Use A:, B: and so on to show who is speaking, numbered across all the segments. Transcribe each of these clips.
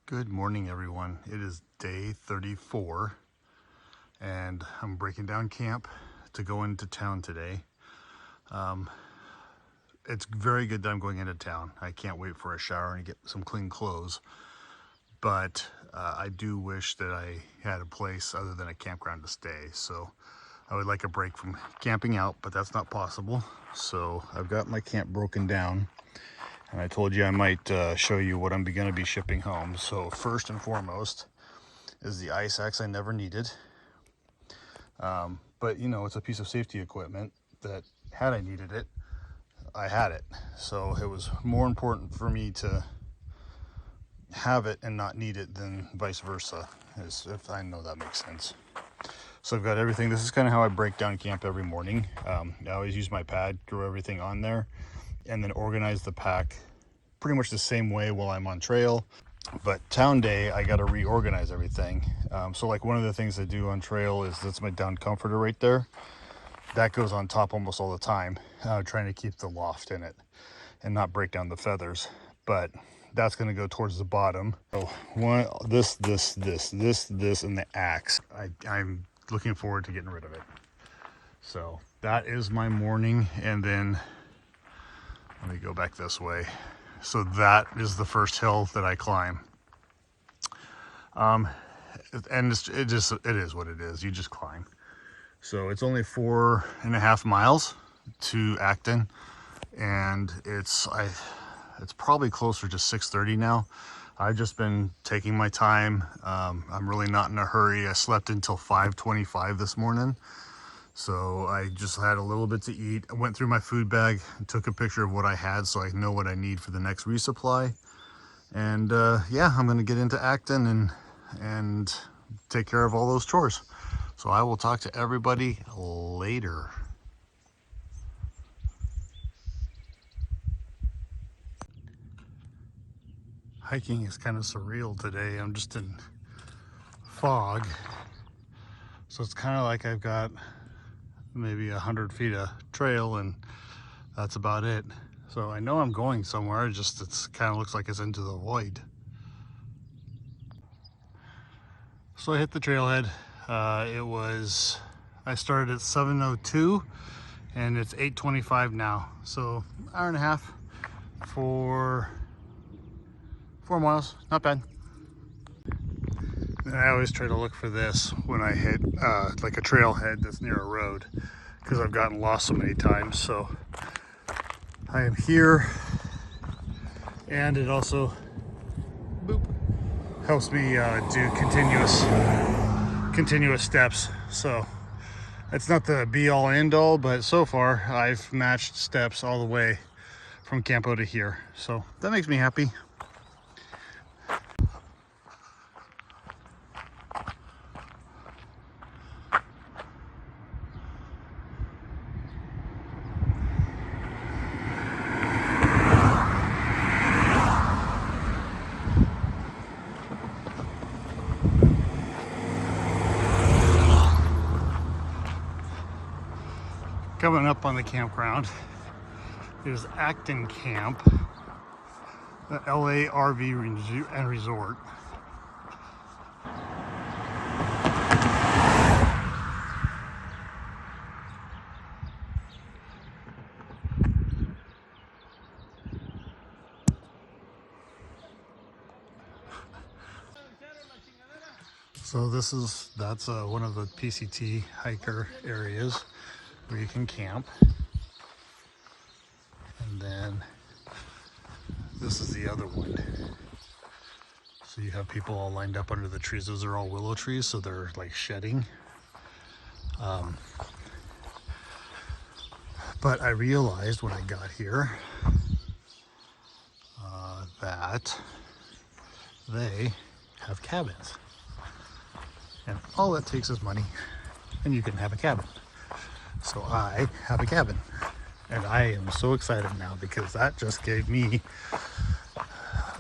A: Good morning, everyone. It is day 34 and I'm breaking down camp to go into town today. It's very good that I'm going into town. I can't wait for a shower and get some clean clothes, but I do wish that I had a place other than a campground to stay. So I would like a break from camping out, but that's not possible. So I've got my camp broken down. And I told you I might show you what I'm going to be shipping home. So first and foremost is the ice axe I never needed. But you know, it's a piece of safety equipment that had I needed it, I had it. So it was more important for me to have it and not need it than vice versa, if I know that makes sense. So I've got everything. This is kind of how I break down camp every morning. I always use my pad, throw everything on there, and then organize the pack pretty much the same way while I'm on trail. But town day, I got to reorganize everything. So like one of the things I do on trail is that's my down comforter right there. That goes on top almost all the time, trying to keep the loft in it and not break down the feathers. But that's going to go towards the bottom. So this, and the axe. I'm looking forward to getting rid of it. So that is my morning. And then let me go back this way. So that is the first hill that I climb. And it is what it is. You just climb. So it's only 4.5 miles to Acton, and it's probably closer to 6:30 now. I've just been taking my time. I'm really not in a hurry. I slept until 5:25 this morning. So I just had a little bit to eat. I went through my food bag and took a picture of what I had so I know what I need for the next resupply. And yeah, I'm gonna get into Acton and take care of all those chores. So I will talk to everybody later. Hiking is kind of surreal today. I'm just in fog. So it's kind of like I've got maybe 100 feet of trail and that's about it. So I know I'm going somewhere, just it's kind of looks like it's into the void. So I hit the trailhead. I started at 7:02 and it's 8:25 now. So hour and a half for 4 miles, not bad. And I always try to look for this when I hit like a trailhead that's near a road, because I've gotten lost so many times. So I am here, and it also helps me do continuous steps. So it's not the be all end all, but so far I've matched steps all the way from Campo to here. So that makes me happy. Coming up on the campground is Acton Camp, the LA RV and Resort. So that's one of the PCT hiker areas where you can camp. And then this is the other one. So you have people all lined up under the trees. Those are all willow trees, so they're like shedding. But I realized when I got here that they have cabins. And all it takes is money, and you can have a cabin. So I have a cabin, and I am so excited now because that just gave me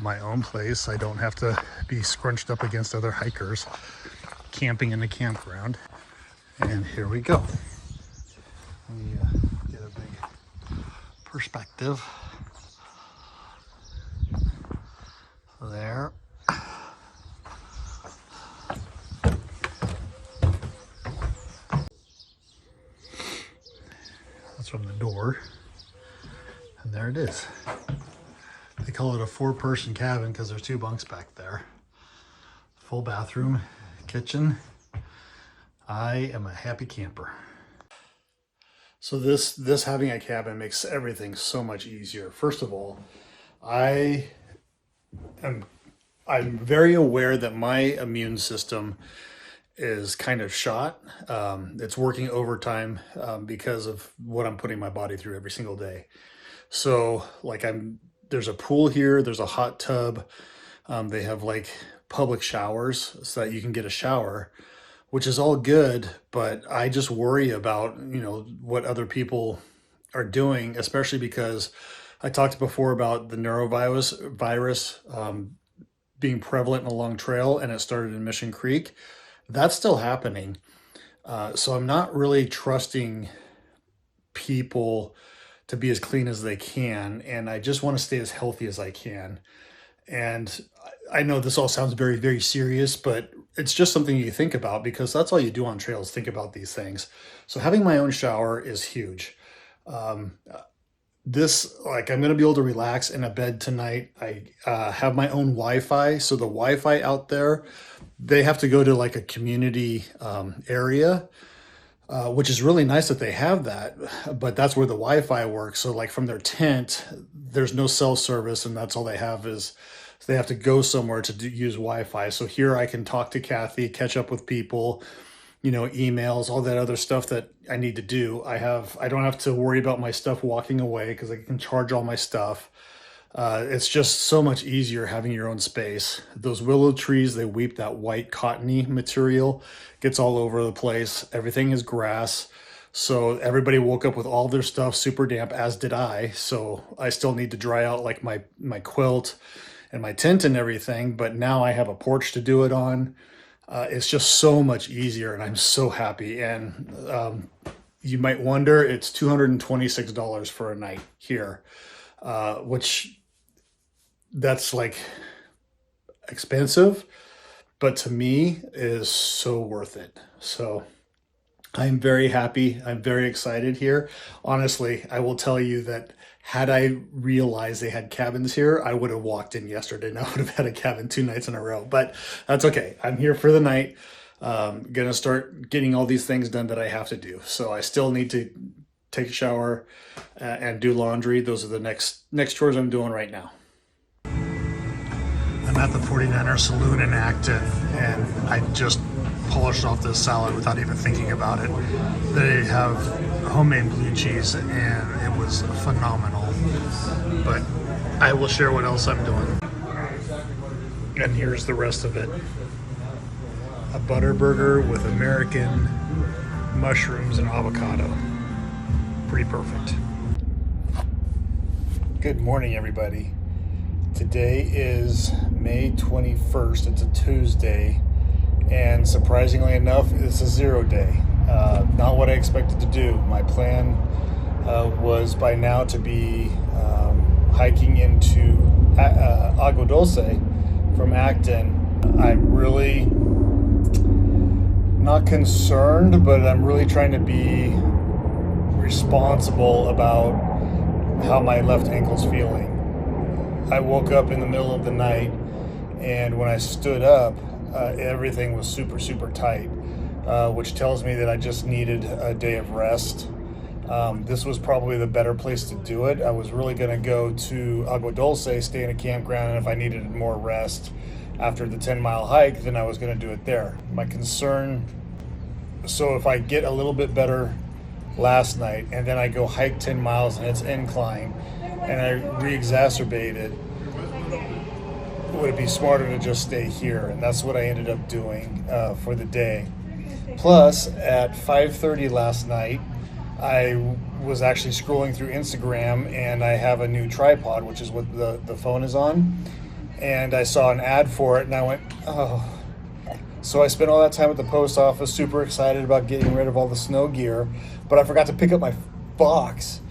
A: my own place. I don't have to be scrunched up against other hikers camping in the campground. And here we go. Let me get a big perspective. There. there it is. They call it a 4-person cabin because there's 2 bunks back there. Full bathroom, kitchen. I am a happy camper. So this having a cabin makes everything so much easier. First of all, I'm very aware that my immune system is kind of shot. It's working overtime because of what I'm putting my body through every single day. So like there's a pool here, there's a hot tub. They have like public showers so that you can get a shower, which is all good, but I just worry about, you know, what other people are doing, especially because I talked before about the virus being prevalent in a long trail, and it started in Mission Creek. That's still happening. So I'm not really trusting people to be as clean as they can, and I just want to stay as healthy as I can. And I know this all sounds very, very serious, but it's just something you think about because that's all you do on trails, think about these things. So having my own shower is huge. I'm going to be able to relax in a bed tonight. I have my own Wi-Fi. So the Wi-Fi out there, they have to go to like a community area, which is really nice that they have that, but that's where the Wi-Fi works. So like from their tent, there's no cell service, and that's all they have is they have to go somewhere to use Wi-Fi. So here I can talk to Kathy, catch up with people, you know, emails, all that other stuff that I need to do. I don't have to worry about my stuff walking away because I can charge all my stuff. It's just so much easier having your own space. Those willow trees, they weep that white cottony material, gets all over the place. Everything is grass. So everybody woke up with all their stuff super damp, as did I. So I still need to dry out like my quilt and my tent and everything, but now I have a porch to do it on. It's just so much easier, and I'm so happy. And you might wonder, it's $226 for a night here, which that's like expensive, but to me is so worth it. So I'm very happy. I'm very excited here. Honestly, I will tell you that had I realized they had cabins here, I would have walked in yesterday and I would have had a cabin 2 nights in a row, but that's okay. I'm here for the night. Gonna start getting all these things done that I have to do. So I still need to take a shower and do laundry. Those are the next chores I'm doing right now. I'm at the 49er Saloon in Acton, and I just polished off this salad without even thinking about it. They have homemade blue cheese, and it was phenomenal. But I will share what else I'm doing. And here's the rest of it. A butter burger with American mushrooms and avocado. Pretty perfect. Good morning, everybody. Today is May 21st. It's a Tuesday. And surprisingly enough, it's a 0 day. Not what I expected to do. My plan was by now to be hiking into Agua Dulce from Acton. I'm really not concerned, but I'm really trying to be responsible about how my left ankle's feeling. I woke up in the middle of the night, and when I stood up, everything was super, super tight, which tells me that I just needed a day of rest. This was probably the better place to do it. I was really going to go to Agua Dulce, stay in a campground, and if I needed more rest after the 10-mile hike, then I was going to do it there. My concern, so if I get a little bit better last night and then I go hike 10 miles and it's incline and I re-exacerbate it, would it be smarter to just stay here? And that's what I ended up doing for the day. Plus, at 5:30 last night, I was actually scrolling through Instagram, and I have a new tripod, which is what the phone is on. And I saw an ad for it, and I went, oh. So I spent all that time at the post office, super excited about getting rid of all the snow gear, but I forgot to pick up my box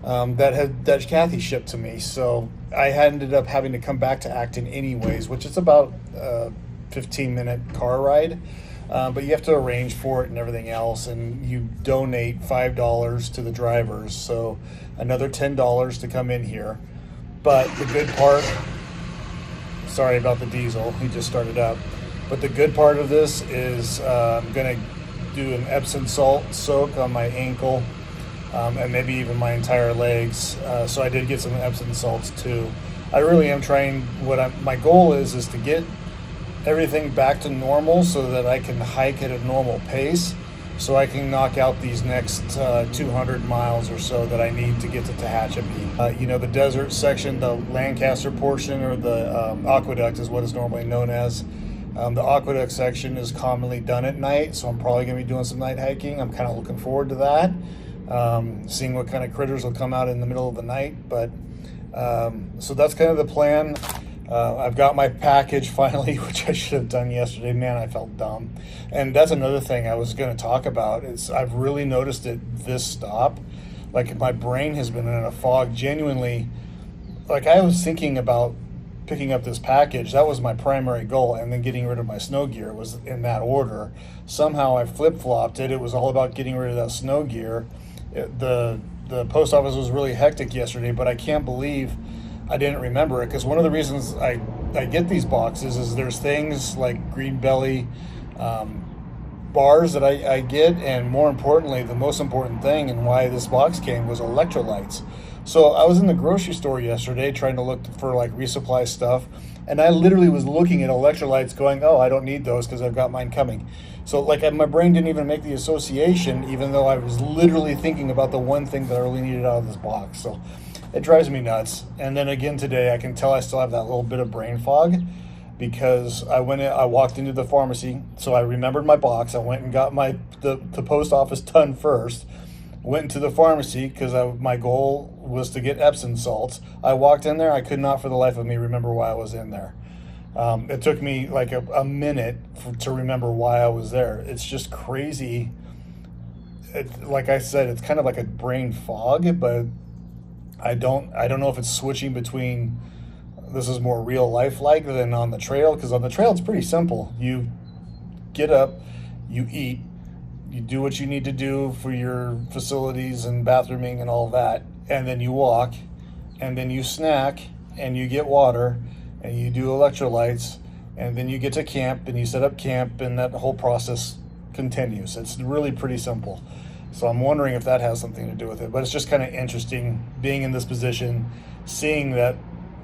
A: that Kathy shipped to me. So I ended up having to come back to Acton anyways, which is about a 15-minute car ride.
B: but you have to arrange for it and everything else, and you donate $5 to the drivers, so another $10 to come in here. But the good part, sorry about the diesel, he just started up, but the good part of this is I'm gonna do an Epsom salt soak on my ankle, and maybe even my entire legs. So I did get some Epsom salts too. I really am trying, my goal is to get everything back to normal so that I can hike at a normal pace, so I can knock out these next 200 miles or so that I need to get to Tehachapi. You know, the desert section, the Lancaster portion, or the aqueduct is what it's normally known as. The aqueduct section is commonly done at night, so I'm probably going to be doing some night hiking. I'm kind of looking forward to that, seeing what kind of critters will come out in the middle of the night. But so that's kind of the plan. I've got my package finally, which I should have done yesterday. Man, I felt dumb. And that's another thing I was going to talk about, is I've really noticed at this stop, like my brain has been in a fog, genuinely. Like, I was thinking about picking up this package. That was my primary goal, and then getting rid of my snow gear was in that order. Somehow I flip-flopped it. It was all about getting rid of that snow gear. The post office was really hectic yesterday, but I can't believe I didn't remember it, because one of the reasons I get these boxes is there's things like Green Belly bars that I get, and more importantly, the most important thing and why this box came was electrolytes. So I was in the grocery store yesterday trying to look for like resupply stuff, and I literally was looking at electrolytes going, oh, I don't need those because I've got mine coming. So like my brain didn't even make the association, even though I was literally thinking about the one thing that I really needed out of this box. So it drives me nuts. And then again today, I can tell I still have that little bit of brain fog, because I walked into the pharmacy, so I remembered my box. I went and got the post office done first, went into the pharmacy because my goal was to get Epsom salts. I walked in there. I could not for the life of me remember why I was in there. It took me like a minute to remember why I was there. It's just crazy. Like I said, it's kind of like a brain fog, but I don't know if it's switching between this is more real life like than on the trail, because on the trail it's pretty simple. You get up, you eat, you do what you need to do for your facilities and bathrooming and all that, and then you walk, and then you snack, and you get water, and you do electrolytes, and then you get to camp and you set up camp, and that whole process continues. It's really pretty simple. So I'm wondering if that has something to do with it. But it's just kind of interesting being in this position, seeing that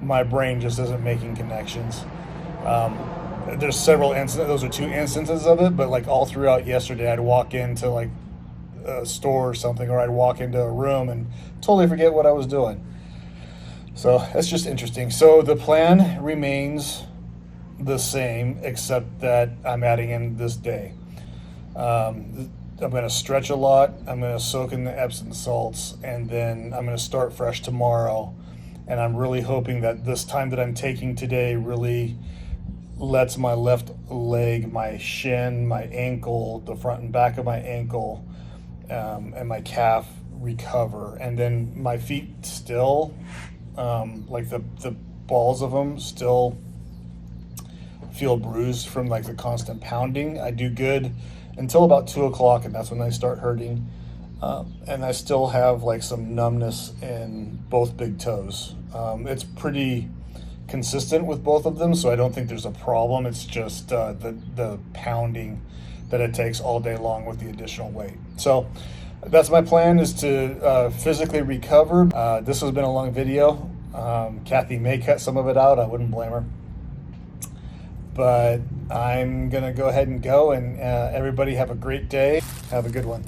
B: my brain just isn't making connections. There's several instances, those are 2 instances of it, but like all throughout yesterday, I'd walk into like a store or something, or I'd walk into a room and totally forget what I was doing. So that's just interesting. So the plan remains the same, except that I'm adding in this day. I'm going to stretch a lot. I'm going to soak in the Epsom salts, and then I'm going to start fresh tomorrow. And I'm really hoping that this time that I'm taking today really lets my left leg, my shin, my ankle, the front and back of my ankle, and my calf recover. And then my feet still, like the balls of them still feel bruised from like the constant pounding. I do good until about 2 o'clock, and that's when they start hurting. And I still have like some numbness in both big toes. It's pretty consistent with both of them, so I don't think there's a problem. It's just the pounding that it takes all day long with the additional weight. So that's my plan, is to physically recover. This has been a long video. Kathy may cut some of it out. I wouldn't blame her. But I'm going to go ahead and go, and everybody have a great day. Have a good one.